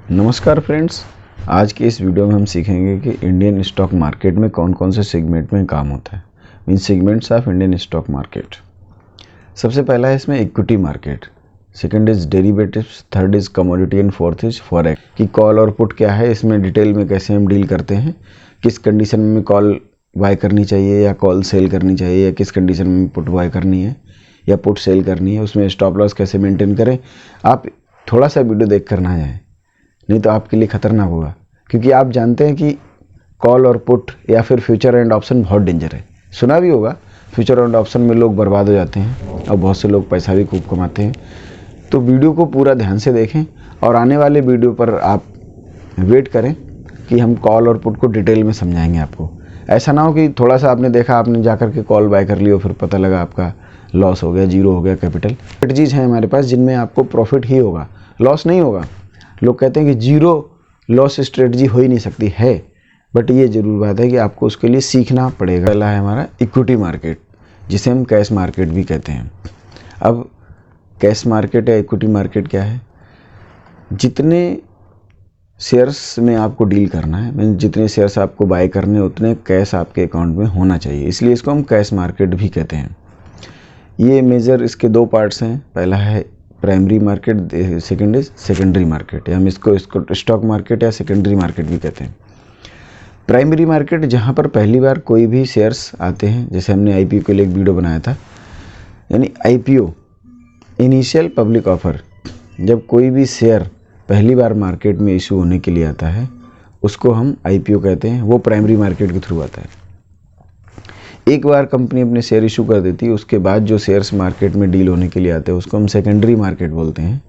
नमस्कार फ्रेंड्स, आज के इस वीडियो में हम सीखेंगे कि इंडियन स्टॉक मार्केट में कौन कौन से सेगमेंट में काम होता है। Mean segments of Indian stock market. सबसे पहला है इसमें equity market, second is derivatives, third is commodity and fourth is forex. कि कॉल और पुट क्या है, इसमें डिटेल में कैसे हम डील करते हैं, किस कंडीशन में कॉल बाय करनी चाहिए या कॉल सेल करनी चाहिए, या किस कंडीशन में पुट बाय करनी है या पुट सेल करनी है, उसमें स्टॉप लॉस कैसे मेंटेन करें। आप थोड़ा सा वीडियो देख कर ना जाएँ, नहीं तो आपके लिए खतरनाक होगा, क्योंकि आप जानते हैं कि कॉल और पुट या फिर फ्यूचर एंड ऑप्शन बहुत डेंजर है। सुना भी होगा, फ्यूचर एंड ऑप्शन में लोग बर्बाद हो जाते हैं और बहुत से लोग पैसा भी खूब कमाते हैं। तो वीडियो को पूरा ध्यान से देखें और आने वाले वीडियो पर आप वेट करें कि हम कॉल और पुट को डिटेल में समझाएंगे आपको। ऐसा ना हो कि थोड़ा सा आपने देखा, आपने जाकर के कॉल बाय कर लिया, फिर पता लगा आपका लॉस हो गया, जीरो हो गया कैपिटल। स्ट्रेटजीज हैं हमारे पास जिनमें आपको प्रॉफिट ही होगा, लॉस नहीं होगा। लोग कहते हैं कि जीरो लॉस स्ट्रेटजी हो ही नहीं सकती है, बट ये ज़रूर बात है कि आपको उसके लिए सीखना पड़ेगा। पहला है हमारा इक्विटी मार्केट, जिसे हम कैश मार्केट भी कहते हैं। अब कैश मार्केट या इक्विटी मार्केट क्या है? जितने शेयर्स में आपको डील करना है, मीन जितने शेयर्स आपको बाय करने, उतने कैश आपके अकाउंट में होना चाहिए, इसलिए इसको हम कैश मार्केट भी कहते हैं। ये मेजर इसके दो पार्ट्स हैं, पहला है primary market, second is secondary market, या हम इसको स्टॉक मार्केट या सेकेंडरी मार्केट भी कहते हैं। प्राइमरी मार्केट जहाँ पर पहली बार कोई भी शेयर्स आते हैं, जैसे हमने आईपीओ के लिए एक वीडियो बनाया था, यानी आईपीओ इनिशियल पब्लिक ऑफर, जब कोई भी शेयर पहली बार मार्केट में इशू होने के लिए आता है, उसको हम आईपीओ कहते हैं। वो प्राइमरी मार्केट के थ्रू आता है। एक बार कंपनी अपने शेयर इशू कर देती है, उसके बाद जो शेयर्स मार्केट में डील होने के लिए आते हैं उसको हम सेकेंडरी मार्केट बोलते हैं,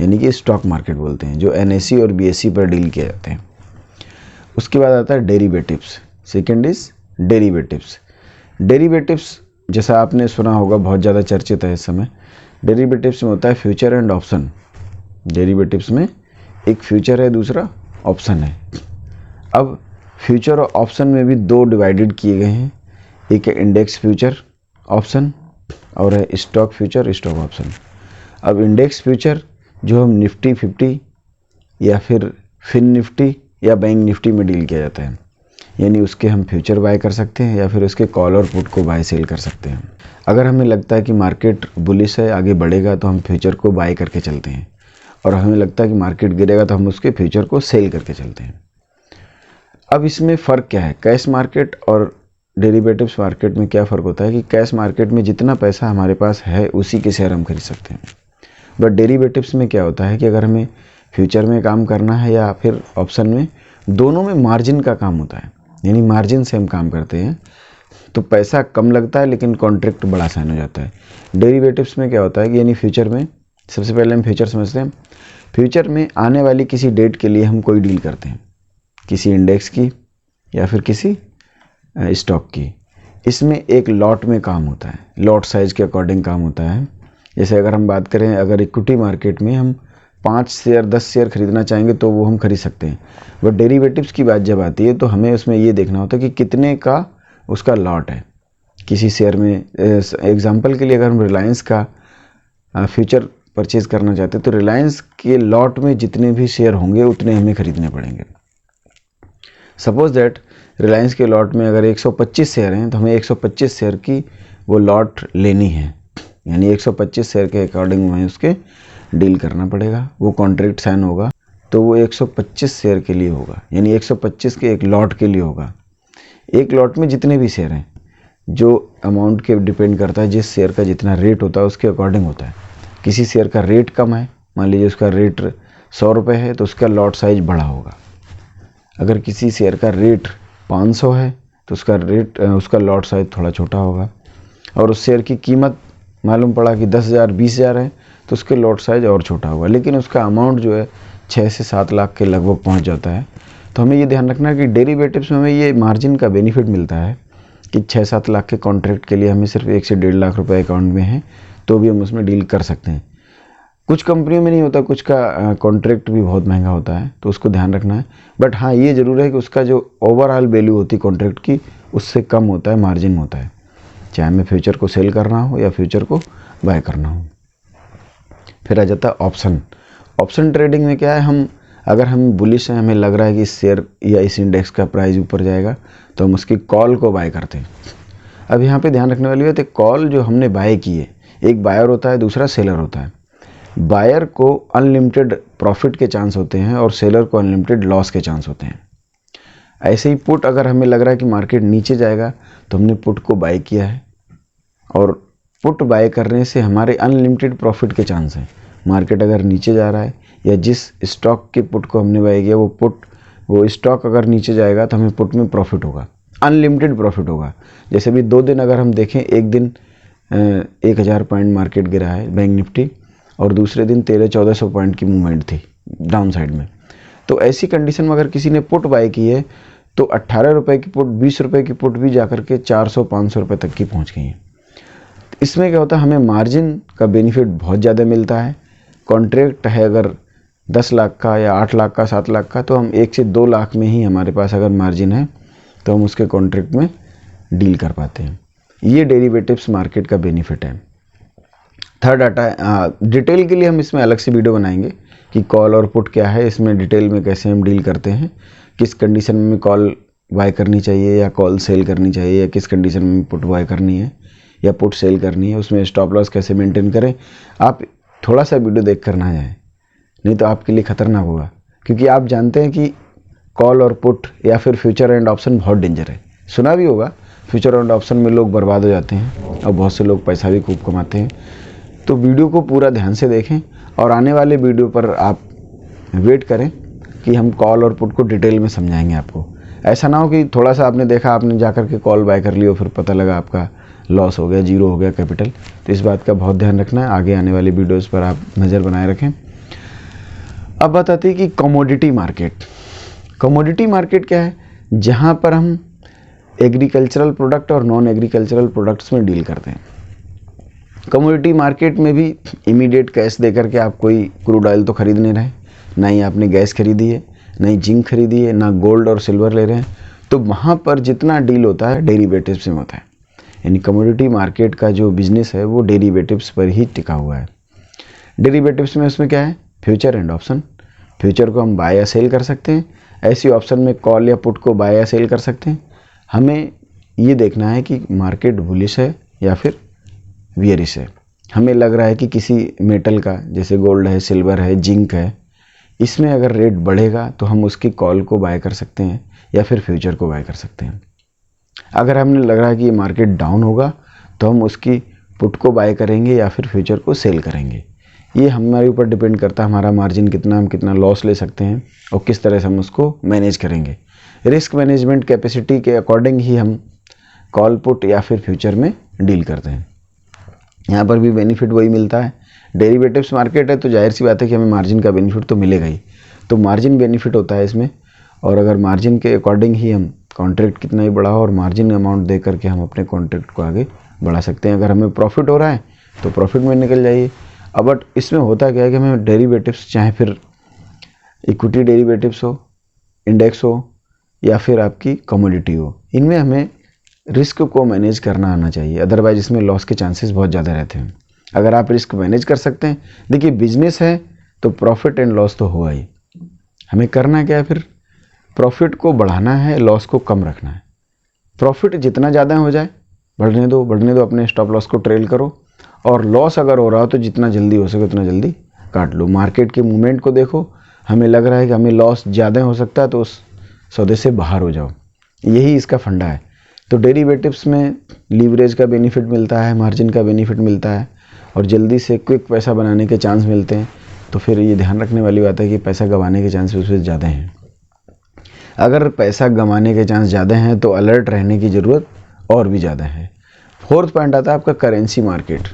यानी कि स्टॉक मार्केट बोलते हैं, जो एनएसई और बीएसई पर डील किए जाते हैं। उसके बाद आता है derivatives, second is derivatives. Derivatives जैसा आपने सुना होगा, बहुत ज़्यादा चर्चित है इस समय। डेरिवेटिव्स में होता है फ्यूचर एंड ऑप्शन। डेरिवेटिव्स में एक फ्यूचर है, दूसरा ऑप्शन है। अब फ्यूचर और ऑप्शन में भी दो डिवाइडेड किए गए हैं, एक है इंडेक्स फ्यूचर ऑप्शन और है स्टॉक फ्यूचर स्टॉक ऑप्शन। अब इंडेक्स फ्यूचर जो हम निफ्टी 50 या फिर फिन निफ्टी या बैंक निफ्टी में डील किया जाता है, यानी उसके हम फ्यूचर बाय कर सकते हैं या फिर उसके कॉल और पुट को बाय सेल कर सकते हैं। अगर हमें लगता है कि मार्केट बुलिश है, आगे बढ़ेगा, तो हम फ्यूचर को बाय करके चलते हैं, और हमें लगता है कि मार्केट गिरेगा तो हम उसके फ्यूचर को सेल करके चलते हैं। अब इसमें फ़र्क क्या है? कैश मार्केट और डेरिवेटिव्स मार्केट में क्या फ़र्क होता है कि कैश मार्केट में जितना पैसा हमारे पास है उसी के शेयर हम खरीद सकते हैं, बट डेरिवेटिव्स में क्या होता है कि अगर हमें फ्यूचर में काम करना है या फिर ऑप्शन में, दोनों में मार्जिन का काम होता है, यानी मार्जिन से हम काम करते हैं, तो पैसा कम लगता है लेकिन कॉन्ट्रैक्ट बड़ा आसान हो जाता है। डेरिवेटिव्स में क्या होता है कि यानी फ्यूचर में, सबसे पहले हम फ्यूचर समझते हैं। फ्यूचर में आने वाली किसी डेट के लिए हम कोई डील करते हैं, किसी इंडेक्स की या फिर किसी स्टॉक की। इसमें एक लॉट में काम होता है, लॉट साइज के अकॉर्डिंग काम होता है। जैसे अगर हम बात करें, अगर इक्विटी मार्केट में हम 5 शेयर 10 शेयर खरीदना चाहेंगे तो वो हम खरीद सकते हैं, बट डेरिवेटिव्स की बात जब आती है तो हमें उसमें ये देखना होता है कि कितने का उसका लॉट है किसी शेयर में। एग्जाम्पल के लिए अगर हम रिलायंस का फ्यूचर परचेज करना चाहते हैं तो रिलायंस के लॉट में जितने भी शेयर होंगे उतने हमें खरीदने पड़ेंगे। सपोज दैट रिलायंस के लॉट में अगर 125 शेयर हैं तो हमें 125 शेयर की वो लॉट लेनी है, यानी 125 शेयर के अकॉर्डिंग हमें उसके डील करना पड़ेगा। वो कॉन्ट्रैक्ट साइन होगा तो वो 125 शेयर के लिए होगा, यानी 125 के एक लॉट के लिए होगा। एक लॉट में जितने भी शेयर हैं, जो अमाउंट के डिपेंड करता है, जिस शेयर का जितना रेट होता है उसके अकॉर्डिंग होता है। किसी शेयर का रेट कम है, मान लीजिए उसका रेट 100 रुपये है, तो उसका लॉट साइज बड़ा होगा। अगर किसी शेयर का रेट 500 है तो उसका लॉट साइज थोड़ा छोटा होगा। और उस शेयर की कीमत मालूम पड़ा कि 10,000 20,000 है तो उसके लॉट साइज और छोटा होगा, लेकिन उसका अमाउंट जो है 6 से 7 लाख के लगभग पहुंच जाता है। तो हमें ये ध्यान रखना है कि डेरिवेटिव्स में हमें ये मार्जिन का बेनिफिट मिलता है कि 6-7 लाख के कॉन्ट्रैक्ट के लिए हमें सिर्फ 1 से 1.5 लाख रुपये अकाउंट में है तो भी हम उसमें डील कर सकते हैं। कुछ कंपनियों में नहीं होता, कुछ का कॉन्ट्रैक्ट भी बहुत महंगा होता है, तो उसको ध्यान रखना है। बट हाँ, ये ज़रूर है कि उसका जो ओवरऑल वैल्यू होती है कॉन्ट्रैक्ट की, उससे कम होता है, मार्जिन होता है, चाहे हमें फ्यूचर को सेल करना हो या फ्यूचर को बाय करना हो। फिर आ जाता है ऑप्शन। ऑप्शन ट्रेडिंग में क्या है, हम अगर हम बुलिश हैं, हमें लग रहा है कि इस शेयर या इस इंडेक्स का प्राइस ऊपर जाएगा, तो हम उसकी कॉल को बाय करते हैं। अब यहाँ पे ध्यान रखने वाली बात है, कॉल जो हमने बाय की है, एक बायर होता है, दूसरा सेलर होता है। बायर को अनलिमिटेड प्रॉफिट के चांस होते हैं और सेलर को अनलिमिटेड लॉस के चांस होते हैं। ऐसे ही पुट, अगर हमें लग रहा है कि मार्केट नीचे जाएगा तो हमने पुट को बाय किया है, और पुट बाय करने से हमारे अनलिमिटेड प्रॉफिट के चांस हैं। मार्केट अगर नीचे जा रहा है या जिस स्टॉक के पुट को हमने बाय किया वो स्टॉक अगर नीचे जाएगा तो हमें पुट में प्रॉफिट होगा, अनलिमिटेड प्रॉफिट होगा। जैसे भी 2 दिन अगर हम देखें, एक दिन 1000 पॉइंट मार्केट गिरा है बैंक निफ्टी, और दूसरे दिन 1300-1400 पॉइंट की मूवमेंट थी डाउन साइड में। तो ऐसी कंडीशन में अगर किसी ने पुट बाय की है तो 18 रुपये की पुट, 20 रुपये की पुट भी जाकर के 400-500 रुपये तक की पहुंच गई है। इसमें क्या होता है, हमें मार्जिन का बेनिफिट बहुत ज़्यादा मिलता है। कॉन्ट्रैक्ट है अगर 10 लाख का या 8 लाख का, 7 लाख का, तो हम 1 से 2 लाख में ही हमारे पास अगर मार्जिन है तो हम उसके कॉन्ट्रैक्ट में डील कर पाते हैं। ये डेरिवेटिव्स मार्केट का बेनिफिट है। थर्ड डाटा, डिटेल के लिए हम इसमें अलग से वीडियो बनाएंगे कि कॉल और पुट क्या है, इसमें डिटेल में कैसे हम डील करते हैं, किस कंडीशन में कॉल बाय करनी चाहिए या कॉल सेल करनी चाहिए, या किस कंडीशन में पुट बाय करनी है या पुट सेल करनी है, उसमें स्टॉप लॉस कैसे मेंटेन करें। आप थोड़ा सा वीडियो देख कर ना जाएं, नहीं तो आपके लिए ख़तरनाक होगा, क्योंकि आप जानते हैं कि कॉल और पुट या फिर फ्यूचर एंड ऑप्शन बहुत डेंजर है। सुना भी होगा, फ्यूचर एंड ऑप्शन में लोग बर्बाद हो जाते हैं और बहुत से लोग पैसा भी खूब कमाते हैं। तो वीडियो को पूरा ध्यान से देखें और आने वाले वीडियो पर आप वेट करें कि हम कॉल और पुट को डिटेल में समझाएंगे आपको। ऐसा ना हो कि थोड़ा सा आपने देखा, आपने जाकर के कॉल बाय कर लिया, फिर पता लगा आपका लॉस हो गया, जीरो हो गया कैपिटल। तो इस बात का बहुत ध्यान रखना है। आगे आने वाली वीडियोस पर आप नज़र बनाए रखें। अब बताते हैं कि कमोडिटी मार्केट। कमोडिटी मार्केट क्या है? जहाँ पर हम एग्रीकल्चरल प्रोडक्ट और नॉन एग्रीकल्चरल प्रोडक्ट्स में डील करते हैं। कमोडिटी मार्केट में भी इमीडिएट कैश देकर के आप कोई क्रूड ऑयल तो खरीद नहीं रहे, ना ही आपने गैस खरीदी है, ना ही जिंक खरीदी है, ना गोल्ड और सिल्वर ले रहे हैं। तो वहाँ पर जितना डील होता है डेरिवेटिव्स में होता है। यानी कमोडिटी मार्केट का जो बिजनेस है वो डेरिवेटिव्स पर ही टिका हुआ है। डेरिवेटिव्स में उसमें क्या है? Future and option. फ्यूचर को हम बाय या सेल कर सकते हैं, ऐसी ऑप्शन में कॉल या पुट को बाय या सेल कर सकते हैं। हमें ये देखना है कि मार्केट बुलिश है या फिर बियरिश है। हमें लग रहा है कि किसी मेटल का, जैसे गोल्ड है, सिल्वर है, जिंक है, इसमें अगर रेट बढ़ेगा तो हम उसकी कॉल को बाय कर सकते हैं या फिर फ्यूचर को बाय कर सकते हैं। अगर हमें लग रहा है कि ये मार्केट डाउन होगा तो हम उसकी पुट को बाय करेंगे या फिर फ्यूचर को सेल करेंगे। ये हमारे ऊपर डिपेंड करता है, हमारा मार्जिन कितना, हम कितना लॉस ले सकते हैं और किस तरह से हम उसको मैनेज करेंगे। रिस्क मैनेजमेंट कैपेसिटी के अकॉर्डिंग ही हम कॉल, पुट या फिर फ्यूचर में डील करते हैं। यहाँ पर भी बेनिफिट वही मिलता है। डेरिवेटिव्स मार्केट है तो जाहिर सी बात है कि हमें मार्जिन का बेनिफिट तो मिलेगा ही। तो मार्जिन बेनिफिट होता है इसमें, और अगर मार्जिन के अकॉर्डिंग ही हम कॉन्ट्रैक्ट कितना ही बड़ा हो और मार्जिन अमाउंट दे करके हम अपने कॉन्ट्रैक्ट को आगे बढ़ा सकते हैं। अगर हमें प्रॉफिट हो रहा है तो प्रॉफिट में निकल जाइए। अब बट इसमें होता क्या है कि हमें डेरिवेटिव्स, चाहे फिर इक्विटी डेरिवेटिव्स हो, इंडेक्स हो या फिर आपकी कमोडिटी हो, इनमें हमें रिस्क को मैनेज करना आना चाहिए, अदरवाइज इसमें लॉस के चांसेस बहुत ज़्यादा रहते हैं। अगर आप रिस्क मैनेज कर सकते हैं, देखिए बिजनेस है तो प्रॉफिट एंड लॉस तो होगा ही। हमें करना क्या है फिर? प्रॉफिट को बढ़ाना है, लॉस को कम रखना है। प्रॉफिट जितना ज़्यादा हो जाए बढ़ने दो, अपने स्टॉप लॉस को ट्रेल करो, और लॉस अगर हो रहा हो तो जितना जल्दी हो सके उतना जल्दी काट लो। मार्केट के मूवमेंट को देखो, हमें लग रहा है कि हमें लॉस ज़्यादा हो सकता है तो उस सौदे से बाहर हो जाओ। यही इसका फंडा है। तो डेरिवेटिव्स में लीवरेज का बेनिफिट मिलता है, मार्जिन का बेनिफिट मिलता है, और जल्दी से क्विक पैसा बनाने के चांस मिलते हैं। तो फिर ये ध्यान रखने वाली बात है कि पैसा गंवाने के चांस उससे ज़्यादा हैं। अगर पैसा गंवाने के चांस ज़्यादा हैं तो अलर्ट रहने की ज़रूरत और भी ज़्यादा है। फोर्थ पॉइंट आता है आपका करेंसी मार्केट।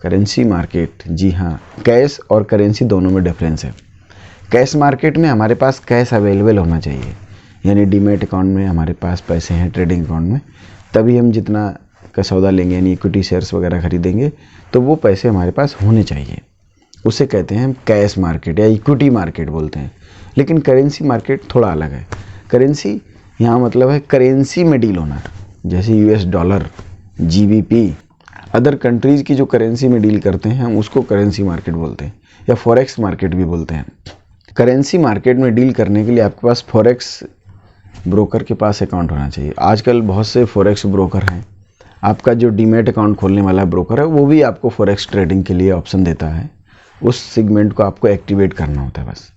करेंसी मार्केट, जी हाँ, कैश और करेंसी दोनों में डिफरेंस है। कैश मार्केट में हमारे पास कैश अवेलेबल होना चाहिए, यानी डीमेट अकाउंट में हमारे पास पैसे हैं, ट्रेडिंग अकाउंट में, तभी हम जितना का सौदा लेंगे, यानी इक्विटी शेयर्स वगैरह खरीदेंगे, तो वो पैसे हमारे पास होने चाहिए। उसे कहते हैं हम कैश मार्केट या इक्विटी मार्केट बोलते हैं। लेकिन करेंसी मार्केट थोड़ा अलग है। करेंसी यहाँ मतलब है करेंसी में डील होना, जैसे US dollar, GBP, other countries की जो करेंसी में डील करते हैं हम उसको करेंसी मार्केट बोलते हैं, या फॉरेक्स मार्केट भी बोलते हैं। करेंसी मार्केट में डील करने के लिए आपके पास फॉरेक्स ब्रोकर के पास अकाउंट होना चाहिए। आजकल बहुत से फॉरेक्स ब्रोकर हैं। आपका जो डीमैट अकाउंट खोलने वाला ब्रोकर है वो भी आपको फॉरेक्स ट्रेडिंग के लिए ऑप्शन देता है। उस सेगमेंट को आपको एक्टिवेट करना होता है बस।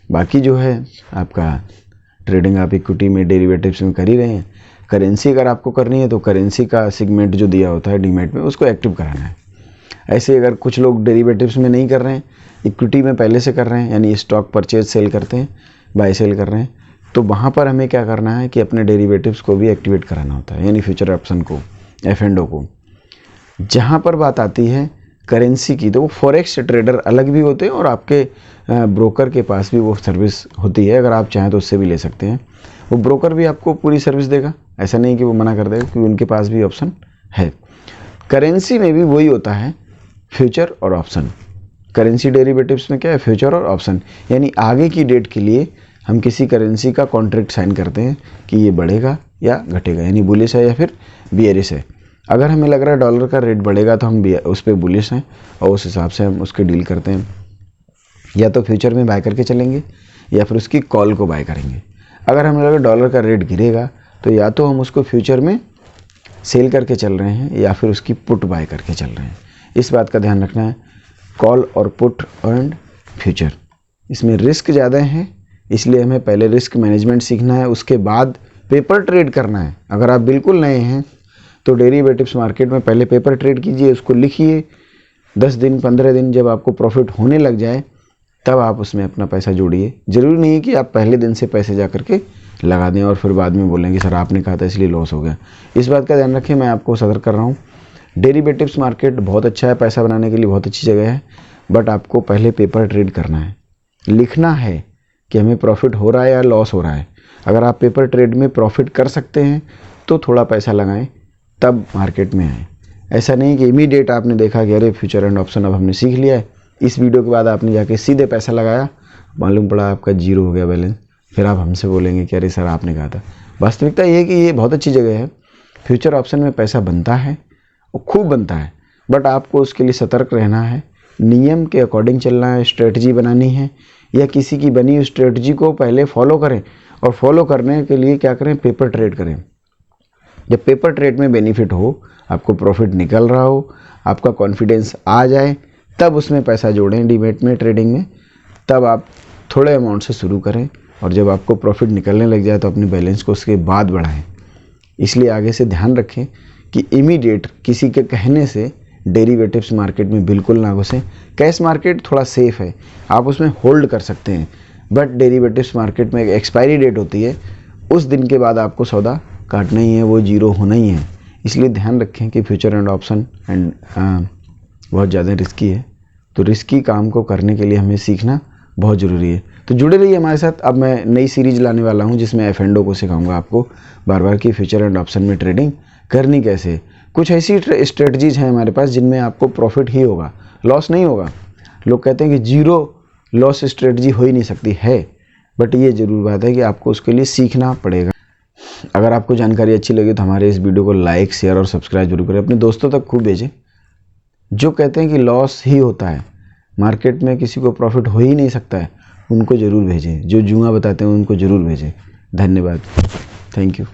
बाकी जो है आपका ट्रेडिंग आप इक्विटी में, डेरिवेटिव्स में कर ही रहे हैं। करेंसी अगर आपको करनी है तो करेंसी का सेगमेंट जो दिया होता है डीमैट में उसको एक्टिव कराना है। ऐसे अगर कुछ लोग डेरिवेटिव्स में नहीं कर रहे हैं, इक्विटी में पहले से कर रहे हैं, यानी स्टॉक परचेज सेल करते हैं, बाय सेल कर रहे हैं, तो वहाँ पर हमें क्या करना है कि अपने डेरिवेटिव्स को भी एक्टिवेट कराना होता है, यानी फ्यूचर ऑप्शन को, F&O को। जहाँ पर बात आती है करेंसी की तो वो फॉरेक्स ट्रेडर अलग भी होते हैं और आपके ब्रोकर के पास भी वो सर्विस होती है। अगर आप चाहें तो उससे भी ले सकते हैं। वो ब्रोकर भी आपको पूरी सर्विस देगा, ऐसा नहीं कि वो मना कर देगा, क्योंकि उनके पास भी ऑप्शन है। करेंसी में भी वही होता है, फ्यूचर और ऑप्शन। करेंसी डेरिवेटिव्स में क्या है, फ्यूचर और ऑप्शन, यानी आगे की डेट के लिए हम किसी करेंसी का कॉन्ट्रैक्ट साइन करते हैं कि ये बढ़ेगा या घटेगा, यानी बुलिश है या फिर बियरिश है। अगर हमें लग रहा है डॉलर का रेट बढ़ेगा तो हम उस पर बुलिश हैं और उस हिसाब से हम उसके डील करते हैं। या तो फ्यूचर में बाय करके चलेंगे या फिर उसकी कॉल को बाय करेंगे। अगर हमें लगा डॉलर का रेट गिरेगा तो या तो हम उसको फ्यूचर में सेल करके चल रहे हैं या फिर उसकी पुट बाय करके चल रहे हैं। इस बात का ध्यान रखना है। कॉल और पुट एंड फ्यूचर, इसमें रिस्क ज़्यादा है, इसलिए हमें पहले रिस्क मैनेजमेंट सीखना है, उसके बाद पेपर ट्रेड करना है। अगर आप बिल्कुल नए हैं तो डेरिवेटिव्स मार्केट में पहले पेपर ट्रेड कीजिए, उसको लिखिए। 10 दिन 15 दिन जब आपको प्रॉफिट होने लग जाए तब आप उसमें अपना पैसा जोड़िए। ज़रूरी नहीं है कि आप पहले दिन से पैसे जा करके लगा दें और फिर बाद में बोलेंगे सर आपने कहा था इसलिए लॉस हो गया। इस बात का ध्यान रखें, मैं आपको सतर्क कर रहा हूँ। डेरिवेटिव्स मार्केट बहुत अच्छा है, पैसा बनाने के लिए बहुत अच्छी जगह है, बट आपको पहले पेपर ट्रेड करना है, लिखना है कि हमें प्रॉफिट हो रहा है या लॉस हो रहा है। अगर आप पेपर ट्रेड में प्रॉफिट कर सकते हैं तो थोड़ा पैसा लगाएं, तब मार्केट में आए। ऐसा नहीं कि इमीडिएट आपने देखा कि अरे फ्यूचर एंड ऑप्शन अब हमने सीख लिया है, इस वीडियो के बाद आपने जाके सीधे पैसा लगाया, मालूम पड़ा आपका जीरो हो गया बैलेंस, फिर आप हमसे बोलेंगे कि अरे सर आपने कहा था। वास्तविकता ये है कि ये बहुत अच्छी जगह है। फ्यूचर ऑप्शन में पैसा बनता है और खूब बनता है, बट आपको उसके लिए सतर्क रहना है, नियम के अकॉर्डिंग चलना है, स्ट्रेटजी बनानी है, या किसी की बनी हुई स्ट्रेटजी को पहले फॉलो करें और फॉलो करने के लिए क्या करें, पेपर ट्रेड करें। जब पेपर ट्रेड में बेनिफिट हो, आपको प्रॉफिट निकल रहा हो, आपका कॉन्फिडेंस आ जाए, तब उसमें पैसा जोड़ें डीमैट में, ट्रेडिंग में। तब आप थोड़े अमाउंट से शुरू करें और जब आपको प्रॉफिट निकलने लग जाए तो अपने बैलेंस को उसके बाद बढ़ाएं। इसलिए आगे से ध्यान रखें कि इमीडिएट किसी के कहने से डेरिवेटिव्स मार्केट में बिल्कुल ना घुसें। कैश मार्केट थोड़ा सेफ है, आप उसमें होल्ड कर सकते हैं, बट डेरिवेटिव्स मार्केट में एक एक्सपायरी डेट होती है, उस दिन के बाद आपको सौदा काटना ही है, वो जीरो होना ही है। इसलिए ध्यान रखें कि फ्यूचर एंड ऑप्शन एंड बहुत ज़्यादा रिस्की है, तो रिस्की काम को करने के लिए हमें सीखना बहुत ज़रूरी है। तो जुड़े रहिए हमारे साथ। अब मैं नई सीरीज़ लाने वाला हूं जिसमें F&O को सिखाऊंगा आपको बार बार कि फ्यूचर एंड ऑप्शन में ट्रेडिंग करनी कैसे। कुछ ऐसी स्ट्रेटजीज हैं हमारे पास जिनमें आपको प्रॉफिट ही होगा, लॉस नहीं होगा। लोग कहते हैं कि जीरो लॉस स्ट्रेटजी हो ही नहीं सकती है, बट ये ज़रूर बात है कि आपको उसके लिए सीखना पड़ेगा। अगर आपको जानकारी अच्छी लगी तो हमारे इस वीडियो को लाइक, शेयर और सब्सक्राइब जरूर करें, अपने दोस्तों तक खूब भेजें। जो कहते हैं कि लॉस ही होता है मार्केट में, किसी को प्रॉफिट हो ही नहीं सकता है, उनको ज़रूर भेजें। जो जुआ बताते हैं उनको ज़रूर भेजें। धन्यवाद, थैंक यू।